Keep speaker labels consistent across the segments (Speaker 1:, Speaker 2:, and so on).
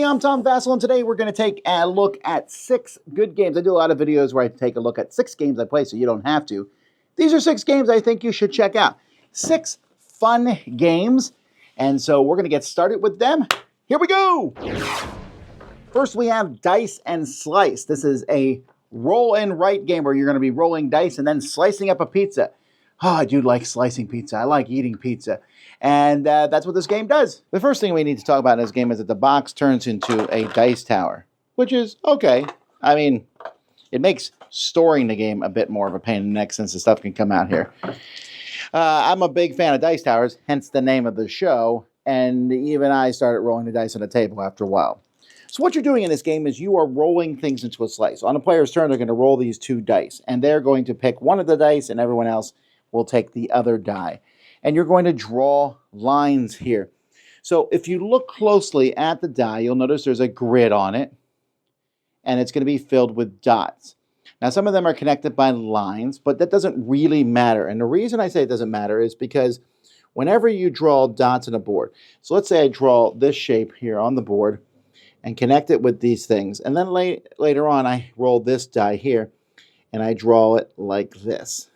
Speaker 1: I'm Tom Vasel, and today we're going to take a look at 6 good games. I do a lot of videos where I take a look at 6 games I play, so you don't have to. These are 6 games I think you should check out. 6 fun games, and so we're going to get started with them. Here we go! First, we have Dice and Slice. This is a roll and write game where you're going to be rolling dice and then slicing up a pizza. Oh, I do like slicing pizza. I like eating pizza. And that's what this game does. The first thing we need to talk about in this game is that the box turns into a dice tower, which is okay. I mean, it makes storing the game a bit more of a pain in the neck since the stuff can come out here. I'm a big fan of dice towers, hence the name of the show, and even I started rolling the dice on the table after a while. So what you're doing in this game is you are rolling things into a slice. On a player's turn, they're going to roll these 2 dice, and they're going to pick one of the dice, and everyone else will take the other die. And you're going to draw lines here. So if you look closely at the die, you'll notice there's a grid on it, and it's going to be filled with dots. Now, some of them are connected by lines, but that doesn't really matter. And the reason I say it doesn't matter is because whenever you draw dots on a board, so let's say I draw this shape here on the board and connect it with these things, and then later on I roll this die here, and I draw it like this.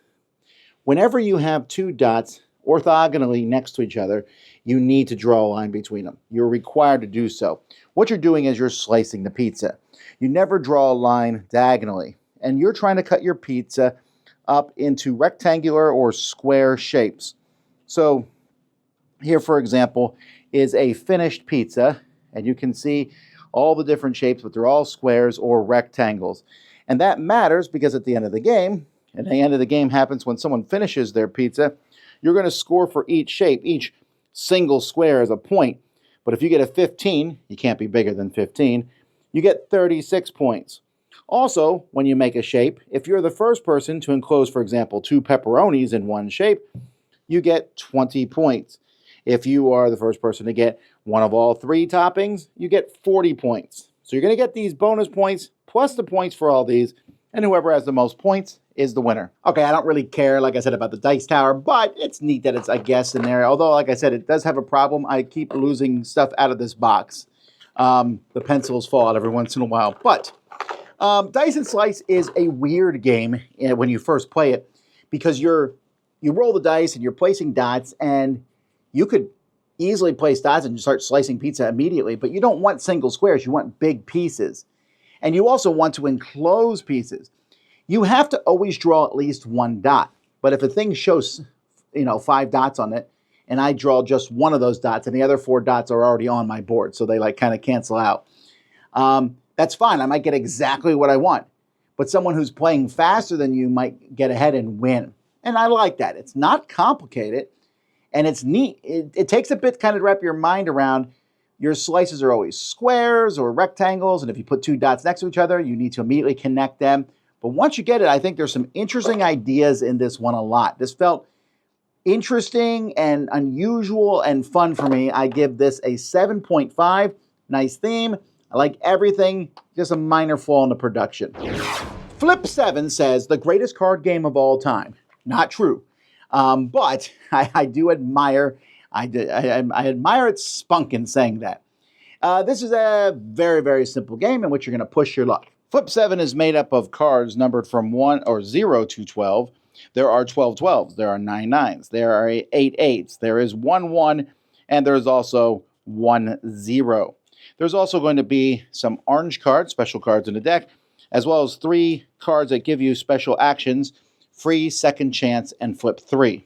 Speaker 1: Whenever you have 2 dots orthogonally next to each other, you need to draw a line between them. You're required to do so. What you're doing is you're slicing the pizza. You never draw a line diagonally, and you're trying to cut your pizza up into rectangular or square shapes. So here, for example, is a finished pizza, and you can see all the different shapes, but they're all squares or rectangles. And that matters because at the end of the game, and the end of the game happens when someone finishes their pizza, you're going to score for each shape. Each single square is a point. But if you get a 15, you can't be bigger than 15, you get 36 points. Also, when you make a shape, if you're the first person to enclose, for example, 2 pepperonis in one shape, you get 20 points. If you are the first person to get one of all 3 toppings, you get 40 points. So you're going to get these bonus points plus the points for all these, and whoever has the most points is the winner. Okay, I don't really care, like I said, about the dice tower, but it's neat that it's, I guess, in there. Although, like I said, it does have a problem. I keep losing stuff out of this box. The pencils fall out every once in a while. But Dice and Slice is a weird game when you first play it because you roll the dice and you're placing dots, and you could easily place dots and start slicing pizza immediately, but you don't want single squares. You want big pieces. And you also want to enclose pieces. You have to always draw at least 1 dot. But if a thing shows, 5 dots on it, and I draw just one of those dots, and the other 4 dots are already on my board, so they kind of cancel out. That's fine. I might get exactly what I want. But someone who's playing faster than you might get ahead and win. And I like that. It's not complicated, and it's neat. It takes a bit kind of to wrap your mind around. Your slices are always squares or rectangles, and if you put 2 dots next to each other, you need to immediately connect them. But once you get it, I think there's some interesting ideas in this one a lot. This felt interesting and unusual and fun for me. I give this a 7.5. Nice theme. I like everything. Just a minor flaw in the production. Flip7 says, the greatest card game of all time. Not true. But I do admire, I admire its spunk in saying that. This is a very, very simple game in which you're going to push your luck. Flip7 is made up of cards numbered from 0 to 12. There are 12 12s. There are 9 9s. There are 8 8s. There is 1 1. And there's also 1 0. There's also going to be some orange cards, special cards in the deck, as well as 3 cards that give you special actions, free, second chance, and flip 3.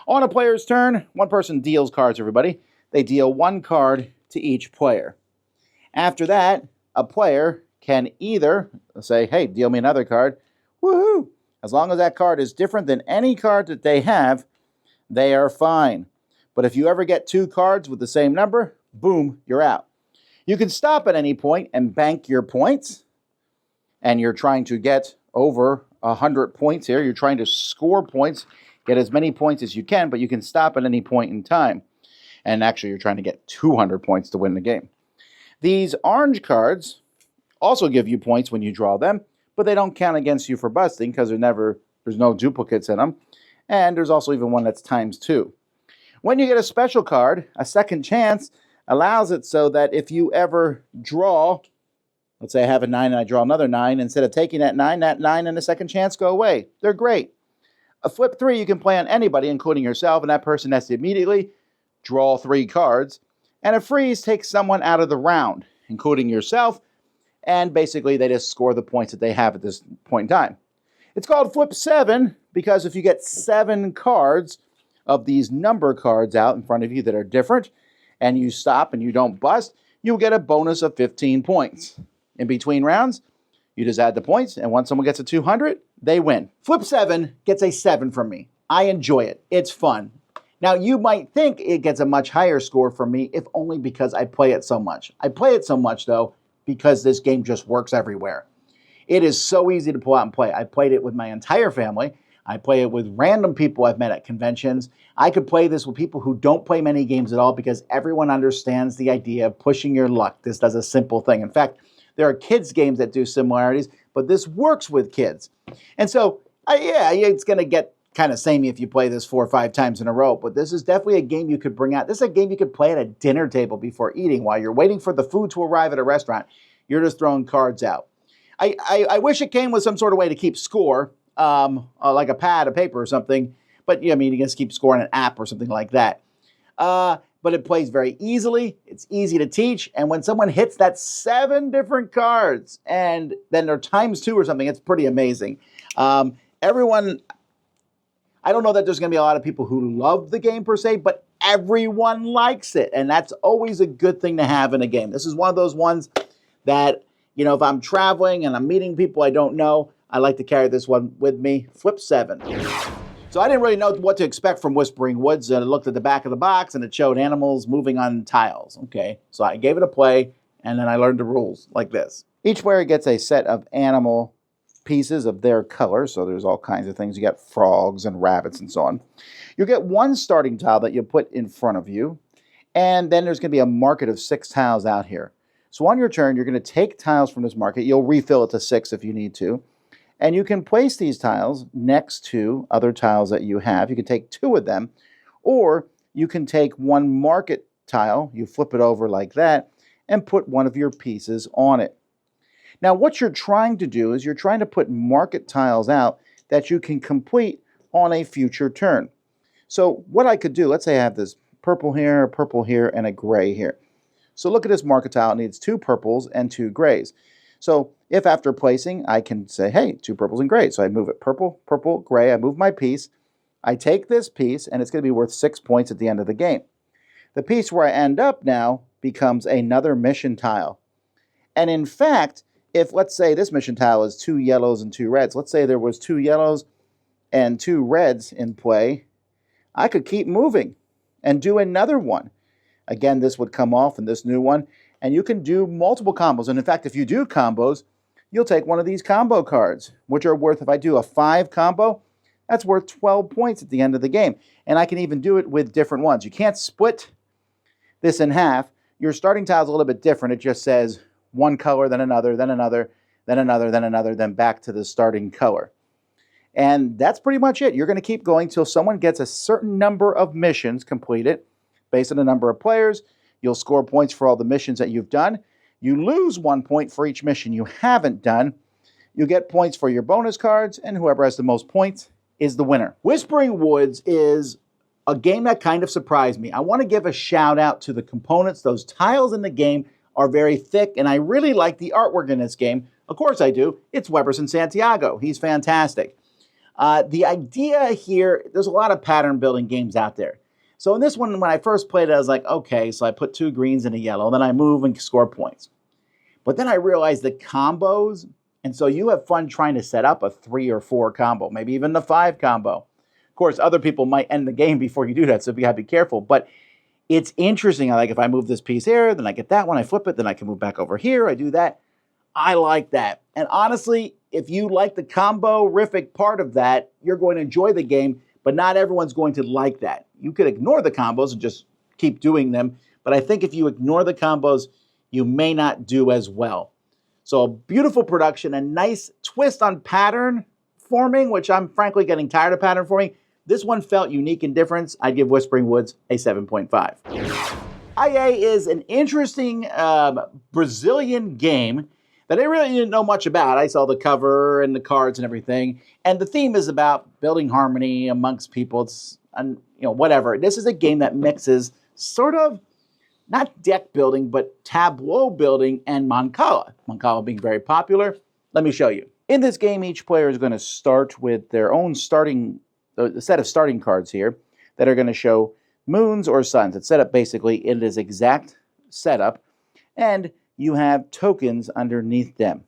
Speaker 1: On a player's turn, one person deals cards, everybody. They deal 1 card to each player. After that, a player can either say, hey, deal me another card. Woohoo! As long as that card is different than any card that they have, they are fine. But if you ever get 2 cards with the same number, boom, you're out. You can stop at any point and bank your points. And you're trying to get over 100 points here. You're trying to score points, get as many points as you can, but you can stop at any point in time. And actually, you're trying to get 200 points to win the game. These orange cards also give you points when you draw them, but they don't count against you for busting because there's no duplicates in them. And there's also even one that's times 2. When you get a special card, a second chance, allows it so that if you ever draw, let's say I have a 9 and I draw another 9, instead of taking that 9 and a second chance go away. They're great. A flip 3 you can play on anybody, including yourself, and that person has to immediately draw 3 cards. And a freeze takes someone out of the round, including yourself, and basically they just score the points that they have at this point in time. It's called flip 7 because if you get 7 cards of these number cards out in front of you that are different, and you stop and you don't bust, you'll get a bonus of 15 points. In between rounds, you just add the points, and once someone gets a 200, they win. Flip 7 gets a 7 from me. I enjoy it. It's fun. Now, you might think it gets a much higher score from me, if only because I play it so much. I play it so much, though, because this game just works everywhere. It is so easy to pull out and play. I played it with my entire family. I play it with random people I've met at conventions. I could play this with people who don't play many games at all because everyone understands the idea of pushing your luck. This does a simple thing. In fact, there are kids' games that do similarities, but this works with kids. And so, yeah, it's going to get kind of samey if you play this 4 or 5 times in a row, but this is definitely a game you could bring out. This is a game you could play at a dinner table before eating while you're waiting for the food to arrive at a restaurant. You're just throwing cards out. I wish it came with some sort of way to keep score, like a pad of paper or something, but yeah, I mean, you can just keep scoring an app or something like that. But it plays very easily. It's easy to teach. And when someone hits that 7 different cards and then they're times 2 or something, it's pretty amazing. Everyone, I don't know that there's going to be a lot of people who love the game per se, but everyone likes it. And that's always a good thing to have in a game. This is one of those ones that, you know, if I'm traveling and I'm meeting people I don't know, I like to carry this one with me. Flip 7. So I didn't really know what to expect from Whispering Woods. I looked at the back of the box and it showed animals moving on tiles. Okay, so I gave it a play and then I learned the rules like this. Each player gets a set of animal pieces of their color. So there's all kinds of things. You got frogs and rabbits and so on. You'll get 1 starting tile that you put in front of you. And then there's going to be a market of 6 tiles out here. So on your turn, you're going to take tiles from this market. You'll refill it to 6 if you need to. And you can place these tiles next to other tiles that you have. You can take 2 of them, or you can take 1 market tile, you flip it over like that, and put 1 of your pieces on it. Now, what you're trying to do is you're trying to put market tiles out that you can complete on a future turn. So what I could do, let's say I have this purple here, and a gray here. So look at this market tile. It needs 2 purples and 2 grays. So if after placing, I can say, hey, 2 purples and grays. So I move it purple, purple, gray. I move my piece. I take this piece, and it's going to be worth 6 points at the end of the game. The piece where I end up now becomes another mission tile. And in fact, if let's say this mission tile is 2 yellows and 2 reds, let's say there was 2 yellows and 2 reds in play, I could keep moving and do another one. Again, this would come off in this new one. And you can do multiple combos. And in fact, if you do combos, you'll take 1 of these combo cards, which are worth, if I do a 5 combo, that's worth 12 points at the end of the game. And I can even do it with different ones. You can't split this in half. Your starting tile is a little bit different. It just says 1 color, then another, then another, then another, then another, then back to the starting color. And that's pretty much it. You're going to keep going till someone gets a certain number of missions completed based on the number of players. You'll score points for all the missions that you've done. You lose 1 point for each mission you haven't done. You get points for your bonus cards, and whoever has the most points is the winner. Whispering Woods is a game that kind of surprised me. I want to give a shout out to the components. Those tiles in the game are very thick, and I really like the artwork in this game. Of course I do. It's Weberson Santiago. He's fantastic. The idea here, there's a lot of pattern building games out there. So in this one, when I first played it, I was like, okay, so I put 2 greens and a yellow, then I move and score points. But then I realized the combos, and so you have fun trying to set up a 3 or 4 combo, maybe even the 5 combo. Of course, other people might end the game before you do that, so you gotta be careful. But it's interesting. I like if I move this piece here, then I get that one, I flip it, then I can move back over here, I do that. I like that. And honestly, if you like the combo-rific part of that, you're going to enjoy the game, but not everyone's going to like that. You could ignore the combos and just keep doing them, but I think if you ignore the combos, you may not do as well. So a beautiful production, a nice twist on pattern forming, which I'm frankly getting tired of pattern forming. This one felt unique and different. I'd give Whispering Woods a 7.5. Àiyé is an interesting Brazilian game that I really didn't know much about. I saw the cover and the cards and everything, and the theme is about building harmony amongst people. It's whatever. This is a game that mixes sort of not deck building, but tableau building and Mancala. Mancala being very popular. Let me show you. In this game, each player is going to start with their own set of starting cards here that are going to show moons or suns. It's set up basically in this exact setup, and you have tokens underneath them.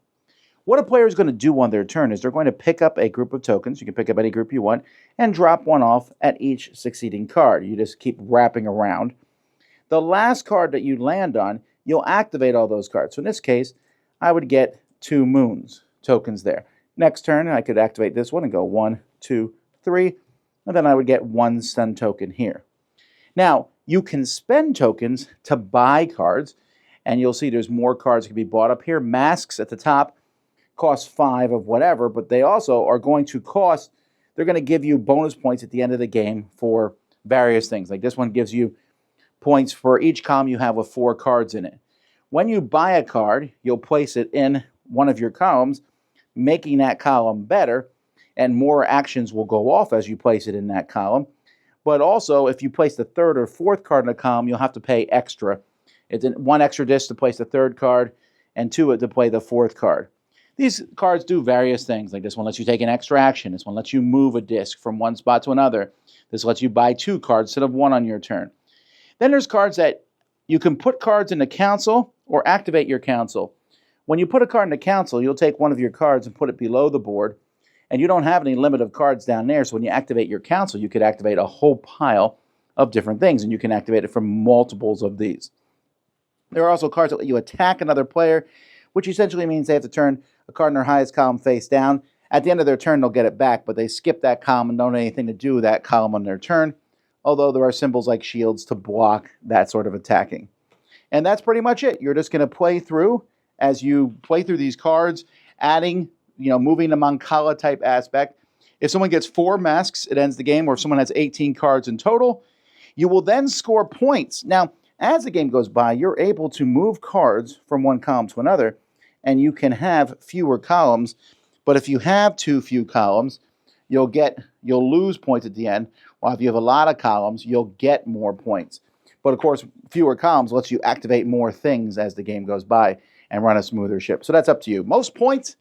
Speaker 1: What a player is going to do on their turn is they're going to pick up a group of tokens. You can pick up any group you want and drop one off at each succeeding card. You just keep wrapping around. The last card that you land on, you'll activate all those cards. So in this case, I would get 2 moons tokens there. Next turn, I could activate this one and go 1, 2, 3, and then I would get 1 sun token here. Now, you can spend tokens to buy cards, and you'll see there's more cards that can be bought up here. Masks at the top cost 5 of whatever, but they also are going to cost, they're going to give you bonus points at the end of the game for various things. Like this one gives you points for each column you have with 4 cards in it. When you buy a card, you'll place it in one of your columns, making that column better, and more actions will go off as you place it in that column. But also, if you place the 3rd or 4th card in a column, you'll have to pay extra. It's 1 extra disc to place the 3rd card, and 2 to play the 4th card. These cards do various things. Like this one lets you take an extra action. This one lets you move a disc from one spot to another. This lets you buy 2 cards instead of 1 on your turn. Then there's cards that you can put cards into council or activate your council. When you put a card into council, you'll take one of your cards and put it below the board, and you don't have any limit of cards down there, so when you activate your council, you could activate a whole pile of different things, and you can activate it from multiples of these. There are also cards that let you attack another player, which essentially means they have to turn a card in their highest column face down. At the end of their turn, they'll get it back, but they skip that column and don't have anything to do with that column on their turn, although there are symbols like shields to block that sort of attacking. And that's pretty much it. You're just going to play through as you play through these cards, adding, moving the Mancala type aspect. If someone gets 4 masks, it ends the game, or if someone has 18 cards in total, you will then score points. Now, as the game goes by, you're able to move cards from one column to another, and you can have fewer columns. But if you have too few columns, you'll lose points at the end, while if you have a lot of columns, you'll get more points. But of course, fewer columns lets you activate more things as the game goes by and run a smoother ship. So that's up to you. Most points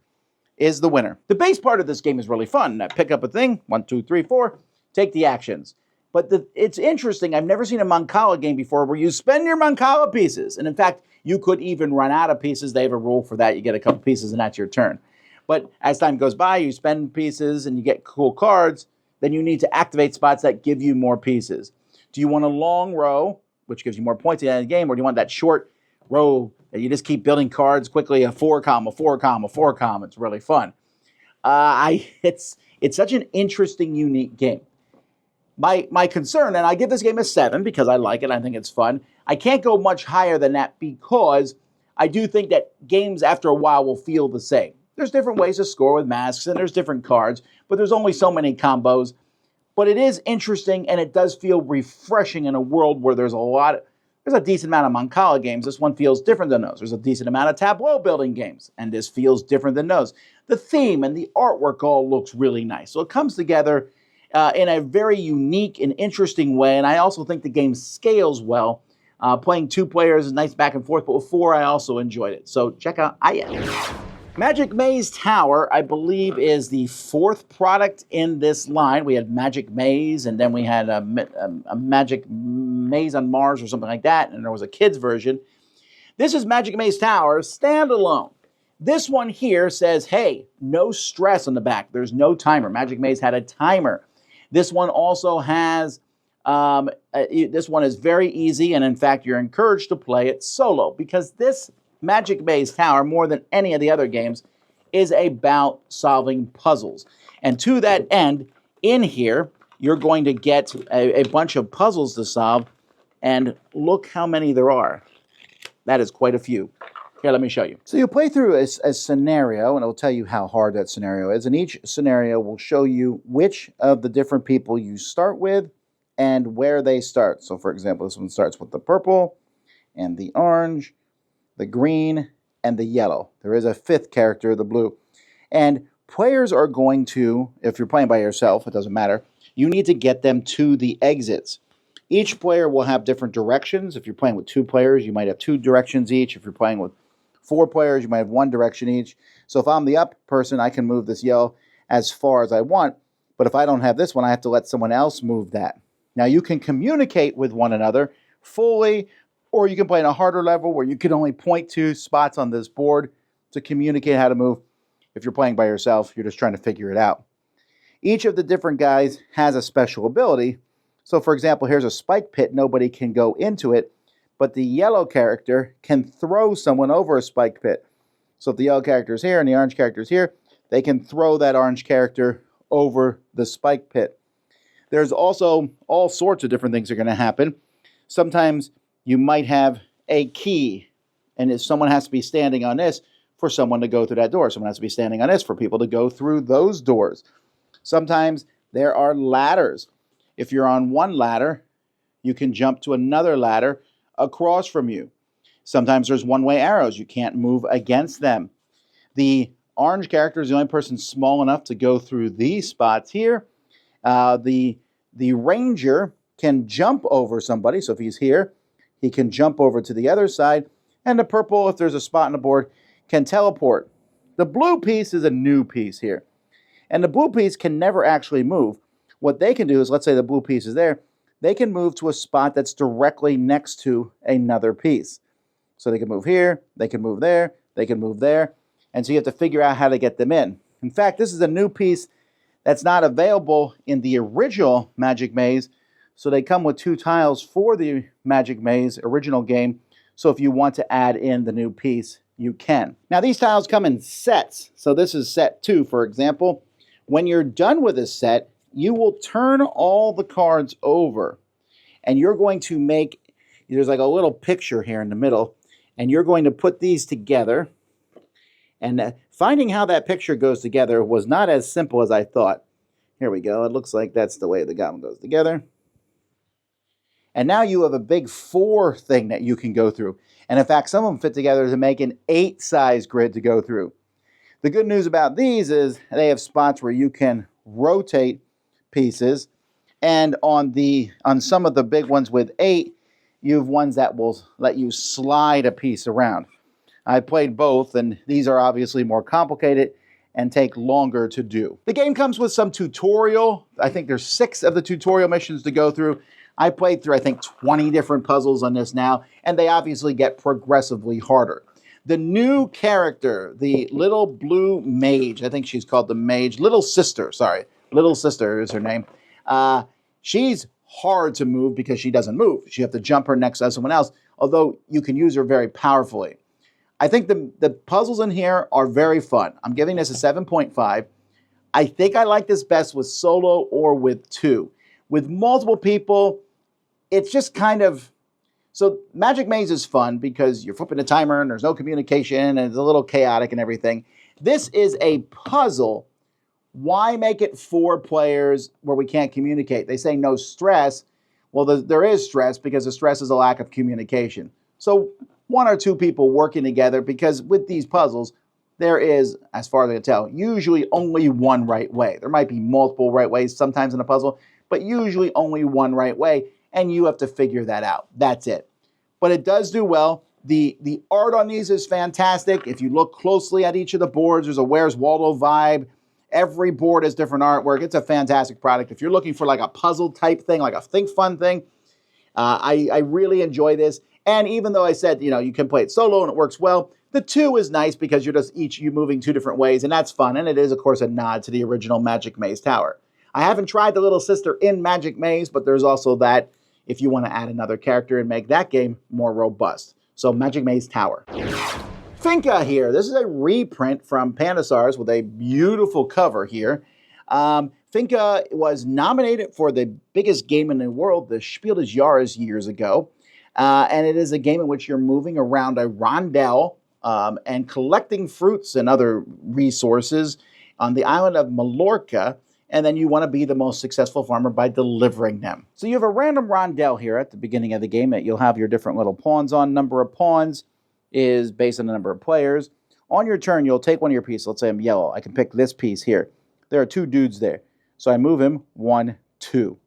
Speaker 1: is the winner. The base part of this game is really fun. Pick up a thing, 1, 2, 3, 4, take the actions. But it's interesting. I've never seen a Mancala game before where you spend your Mancala pieces. And in fact, you could even run out of pieces. They have a rule for that. You get a couple pieces and that's your turn. But as time goes by, you spend pieces and you get cool cards. Then you need to activate spots that give you more pieces. Do you want a long row, which gives you more points at the end of the game, or do you want that short row that you just keep building cards quickly, a 4 column, a 4 column, a 4 column? It's really fun. It's such an interesting, unique game. My concern, and I give this game a 7 because I like it, I think it's fun. I can't go much higher than that because I do think that games after a while will feel the same. There's different ways to score with masks and there's different cards, but there's only so many combos. But it is interesting and it does feel refreshing in a world where there's a decent amount of Mancala games. This one feels different than those. There's a decent amount of tableau building games, and this feels different than those. The theme and the artwork all looks really nice. So it comes together in a very unique and interesting way, and I also think the game scales well. Playing 2 players is nice back and forth, but with 4, I also enjoyed it. So check out Àiyé. Magic Maze Tower, I believe, is the 4th product in this line. We had Magic Maze, and then we had a Magic Maze on Mars or something like that, and there was a kid's version. This is Magic Maze Tower standalone. This one here says, hey, no stress on the back. There's no timer. Magic Maze had a timer. This one also has, this one is very easy, and in fact, you're encouraged to play it solo because this Magic Maze Tower, more than any of the other games, is about solving puzzles. And to that end, in here, you're going to get a bunch of puzzles to solve, and look how many there are. That is quite a few. Here, let me show you. So you'll play through a scenario, and it'll tell you how hard that scenario is, and each scenario will show you which of the different people you start with and where they start. So, for example, this one starts with the purple, and the orange, the green, and the yellow. There is a fifth character, the blue. And players are going to, if you're playing by yourself, it doesn't matter, you need to get them to the exits. Each player will have different directions. If you're playing with 2 players, you might have 2 directions each. If you're playing with 4 players, you might have 1 direction each. So if I'm the up person, I can move this yellow as far as I want. But if I don't have this one, I have to let someone else move that. Now you can communicate with one another fully, or you can play in a harder level where you can only point to spots on this board to communicate how to move. If you're playing by yourself, you're just trying to figure it out. Each of the different guys has a special ability. So for example, here's a spike pit. Nobody can go into it, but the yellow character can throw someone over a spike pit. So if the yellow character is here and the orange character is here, they can throw that orange character over the spike pit. There's also all sorts of different things that are going to happen. Sometimes you might have a key, and if someone has to be standing on this for someone to go through that door. Someone has to be standing on this for people to go through those doors. Sometimes there are ladders. If you're on one ladder, you can jump to another ladder across from you. Sometimes there's one-way arrows. You can't move against them. The orange character is the only person small enough to go through these spots here. The ranger can jump over somebody. So if he's here, he can jump over to the other side. And the purple, if there's a spot on the board, can teleport. The blue piece is a new piece here. And the blue piece can never actually move. What they can do is, let's say the blue piece is there, they can move to a spot that's directly next to another piece. So they can move here, they can move there, they can move there. And so you have to figure out how to get them in. In fact, this is a new piece that's not available in the original Magic Maze. So they come with 2 tiles for the Magic Maze original game. So if you want to add in the new piece, you can. Now these tiles come in sets. So this is set 2, for example. When you're done with this set, you will turn all the cards over. And you're going to make, there's like a little picture here in the middle. And you're going to put these together. And finding how that picture goes together was not as simple as I thought. Here we go. It looks like that's the way the goblin goes together. And now you have a big 4 thing that you can go through. And in fact, some of them fit together to make an 8 size grid to go through. The good news about these is they have spots where you can rotate pieces. And on some of the big ones with 8, you have ones that will let you slide a piece around. I played both, and these are obviously more complicated and take longer to do. The game comes with some tutorial. I think there's 6 of the tutorial missions to go through. I played through, I think, 20 different puzzles on this now, and they obviously get progressively harder. The new character, the little blue mage, I think she's called the mage, Little Sister, sorry. Little Sister is her name. She's hard to move because she doesn't move. You have to jump her next to someone else, although you can use her very powerfully. I think the puzzles in here are very fun. I'm giving this a 7.5. I think I like this best with solo or with 2. With multiple people, it's just kind of... So Magic Maze is fun because you're flipping a timer and there's no communication and it's a little chaotic and everything. This is a puzzle. Why make it 4 players where we can't communicate? They say no stress. Well, there is stress because the stress is a lack of communication. So 1 or 2 people working together, because with these puzzles, there is, as far as I can tell, usually only one right way. There might be multiple right ways sometimes in a puzzle, but usually only one right way, and you have to figure that out. That's it. But it does do well. The art on these is fantastic. If you look closely at each of the boards, there's a Where's Waldo vibe. Every board has different artwork. It's a fantastic product. If you're looking for like a puzzle type thing, like a think fun thing, I really enjoy this. And even though I said, you can play it solo and it works well, the 2 is nice because you're just you moving 2 different ways, and that's fun. And it is, of course, a nod to the original Magic Maze Tower. I haven't tried the Little Sister in Magic Maze, but there's also that if you want to add another character and make that game more robust. So Magic Maze Tower. Finca here. This is a reprint from Pandasars with a beautiful cover here. Finca was nominated for the biggest game in the world, the Spiel des Jahres, years ago. And it is a game in which you're moving around a rondel and collecting fruits and other resources on the island of Mallorca. and then you want to be the most successful farmer by delivering them. So you have a random rondel here at the beginning of the game that you'll have your different little pawns on. Number of pawns is based on the number of players. On your turn, you'll take one of your pieces. Let's say I'm yellow. I can pick this piece here. There are 2 dudes there. So I move him 1, 2.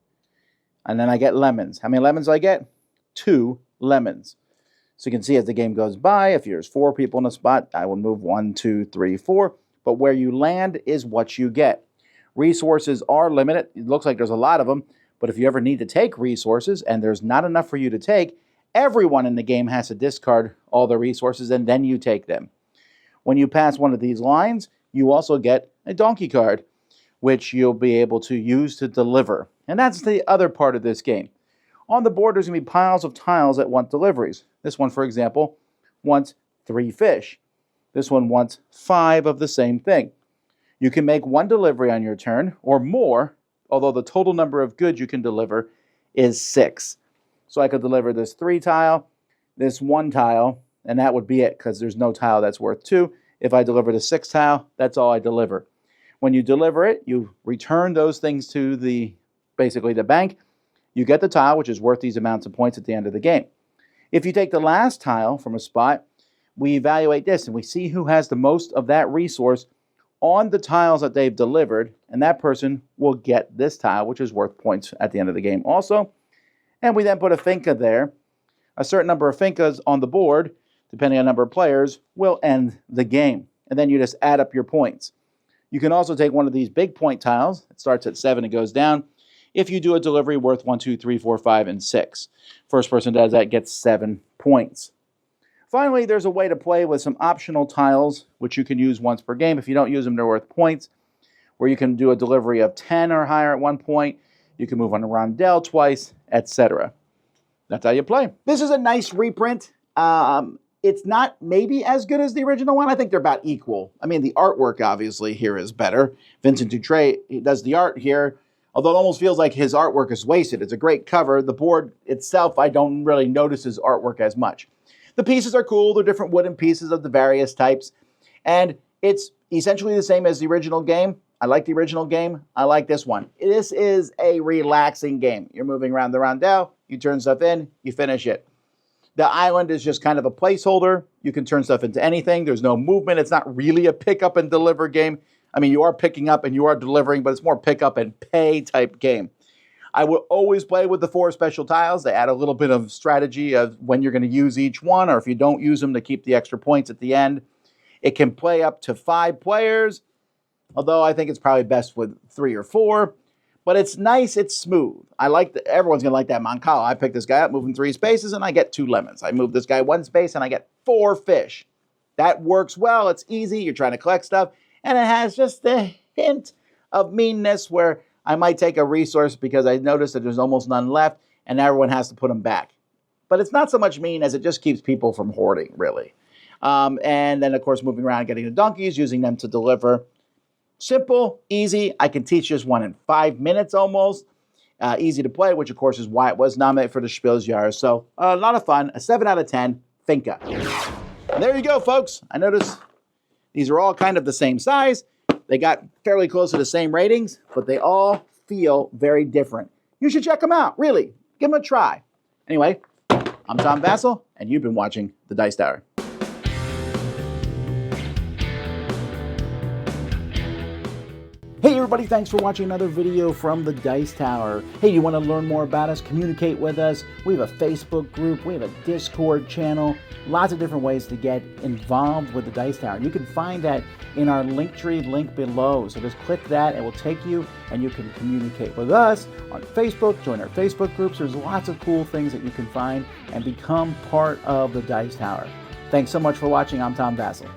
Speaker 1: And then I get lemons. How many lemons do I get? 2 lemons. So you can see as the game goes by, if there's 4 people in a spot, I will move 1, 2, 3, 4. But where you land is what you get. Resources are limited. It looks like there's a lot of them. But if you ever need to take resources and there's not enough for you to take, everyone in the game has to discard all the resources and then you take them. When you pass one of these lines, you also get a donkey card, which you'll be able to use to deliver. And that's the other part of this game. On the board, there's going to be piles of tiles that want deliveries. This one, for example, wants 3 fish. This one wants 5 of the same thing. You can make 1 delivery on your turn or more, although the total number of goods you can deliver is 6. So I could deliver this 3 tile, this 1 tile, and that would be it because there's no tile that's worth 2. If I deliver the 6 tile, that's all I deliver. When you deliver it, you return those things to basically the bank. You get the tile, which is worth these amounts of points at the end of the game. If you take the last tile from a spot, we evaluate this and we see who has the most of that resource on the tiles that they've delivered, and that person will get this tile, which is worth points at the end of the game also. And we then put a finca there. A certain number of fincas on the board, depending on the number of players, will end the game. And then you just add up your points. You can also take one of these big point tiles. It starts at 7 and goes down. If you do a delivery worth 1, 2, 3, 4, 5, and 6. First person does that gets 7 points. Finally, there's a way to play with some optional tiles, which you can use once per game. If you don't use them, they're worth points, where you can do a delivery of 10 or higher at one point. You can move on a rondel twice, etc. That's how you play. This is a nice reprint. It's not maybe as good as the original one. I think they're about equal. I mean, the artwork obviously here is better. Vincent Dutray, he does the art here, although it almost feels like his artwork is wasted. It's a great cover. The board itself, I don't really notice his artwork as much. The pieces are cool. They're different wooden pieces of the various types. And it's essentially the same as the original game. I like the original game. I like this one. This is a relaxing game. You're moving around the rondel. You turn stuff in. You finish it. The island is just kind of a placeholder. You can turn stuff into anything. There's no movement. It's not really a pick up and deliver game. I mean, you are picking up and you are delivering, but it's more pick up and pay type game. I will always play with the 4 special tiles. They add a little bit of strategy of when you're going to use each one, or if you don't use them to keep the extra points at the end. It can play up to 5 players, although I think it's probably best with 3 or 4. But it's nice, it's smooth. I like everyone's going to like that Mancala. I pick this guy up, move him 3 spaces, and I get 2 lemons. I move this guy 1 space, and I get 4 fish. That works well. It's easy. You're trying to collect stuff. And it has just a hint of meanness where I might take a resource because I noticed that there's almost none left, and everyone has to put them back. But it's not so much mean as it just keeps people from hoarding, really. And then, of course, moving around, getting the donkeys, using them to deliver. Simple, easy. I can teach this one in 5 minutes almost. Easy to play, which, of course, is why it was nominated for the Spielsjahr. So a lot of fun. A 7 out of 10, Finca. And there you go, folks. I noticed these are all kind of the same size. They got fairly close to the same ratings, but they all feel very different. You should check them out, really. Give them a try. Anyway, I'm Tom Vasel, and you've been watching The Dice Tower. Hey everybody, thanks for watching another video from the Dice Tower. Hey, you want to learn more about us, communicate with us? We have a Facebook group, we have a Discord channel, lots of different ways to get involved with the Dice Tower. You can find that in our Linktree link below. So just click that, it will take you and you can communicate with us on Facebook, join our Facebook groups. There's lots of cool things that you can find and become part of the Dice Tower. Thanks so much for watching. I'm Tom Vasel.